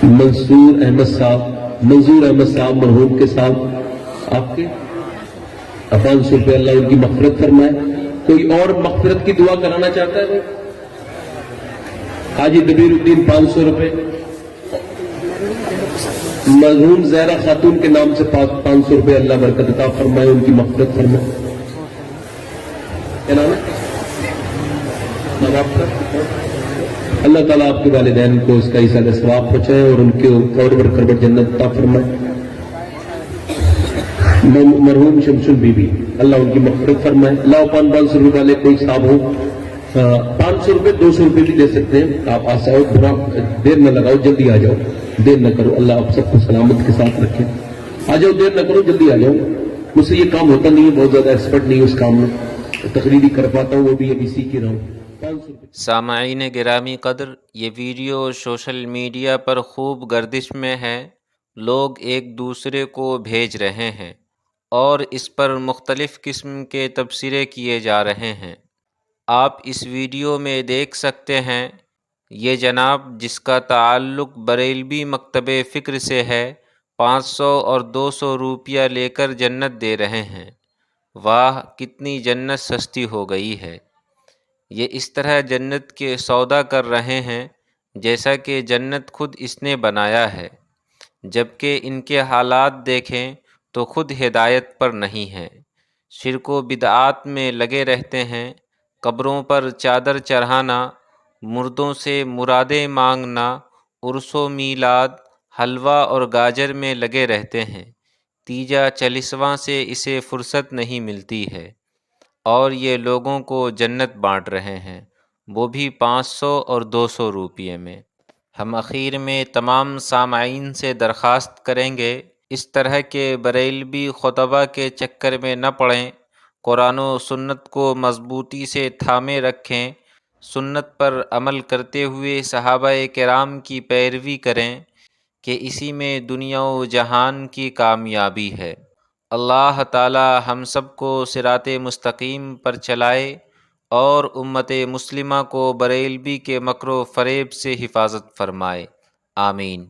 منظور احمد صاحب مرحوم کے ساتھ آپ کے 500 روپے، اللہ ان کی مغفرت فرمائے۔ کوئی اور مغفرت کی دعا کرانا چاہتا ہے؟ حاجی دبیر الدین 500 روپے، مرحوم زہرا خاتون کے نام سے 500 روپے، اللہ برکت عطا فرمائے، ان کی مغفرت فرمائے۔ کیا نام ہے آپ کا؟ اللہ تعالیٰ آپ کے والدین کو اس کا ایسا ثواب پہنچائے اور ان کے کربٹ جنت عطا فرمائے۔ مرحوم شمشن بی بی، اللہ ان کی مغفرت فرمائے۔ اللہ 500 روپے والے کوئی صاحب ہو، 500 روپے 200 روپے بھی دے سکتے ہیں آپ، آساؤ بنا دیر نہ لگاؤ، جلدی آ جاؤ، دیر نہ کرو، اللہ آپ سب کو سلامت کے ساتھ رکھے۔ آ جاؤ، دیر نہ کرو، جلدی آ جاؤ، مجھ سے یہ کام ہوتا نہیں ہے، بہت زیادہ ایکسپرٹ نہیں اس کام میں، تقریری کر پاتا ہوں، وہ بھی ابھی سیکھ ہی رہا ہوں۔ سامعین گرامی قدر، یہ ویڈیو سوشل میڈیا پر خوب گردش میں ہے، لوگ ایک دوسرے کو بھیج رہے ہیں اور اس پر مختلف قسم کے تبصرے کیے جا رہے ہیں۔ آپ اس ویڈیو میں دیکھ سکتے ہیں، یہ جناب جس کا تعلق بریلوی مکتب فکر سے ہے، 500 اور 200 روپیہ لے کر جنت دے رہے ہیں۔ واہ، کتنی جنت سستی ہو گئی ہے! یہ اس طرح جنت کے سودا کر رہے ہیں جیسا کہ جنت خود اس نے بنایا ہے، جبکہ ان کے حالات دیکھیں تو خود ہدایت پر نہیں ہیں، شرک و بدعات میں لگے رہتے ہیں، قبروں پر چادر چڑھانا، مردوں سے مرادیں مانگنا، عرس و میلاد، حلوہ اور گاجر میں لگے رہتے ہیں، تیجا چالیسواں سے اسے فرصت نہیں ملتی ہے، اور یہ لوگوں کو جنت بانٹ رہے ہیں، وہ بھی 500 اور 200 روپیے میں۔ ہم اخیر میں تمام سامعین سے درخواست کریں گے، اس طرح کے بریلوی خطبہ کے چکر میں نہ پڑیں، قرآن و سنت کو مضبوطی سے تھامے رکھیں، سنت پر عمل کرتے ہوئے صحابہ کرام کی پیروی کریں کہ اسی میں دنیا و جہان کی کامیابی ہے۔ اللہ تعالی ہم سب کو صراط مستقیم پر چلائے اور امت مسلمہ کو بریلوی کے مکر و فریب سے حفاظت فرمائے، آمین۔